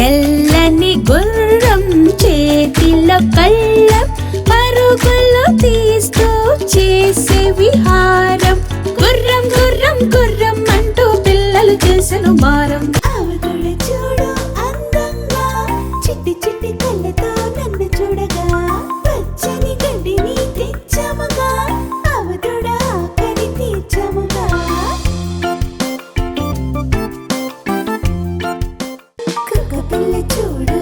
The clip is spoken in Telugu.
తెల్లని గుర్రం చేతిలో కళ్ళం పరుగులు తీస్తూ చేసే విహారం. గుర్రం గుర్రం గుర్రం అంటూ పిల్లలు చేసెను మారం. ఆవుదూడ చూడు అందంగా చిట్టి చిట్టి కళ్ళతో నన్ను చూడగా పచ్చని గడ్డిని తెచ్చాముగా ఆవుదూడ ఆకలి తీర్చాముగా. కుక్క పిల్ల చూడు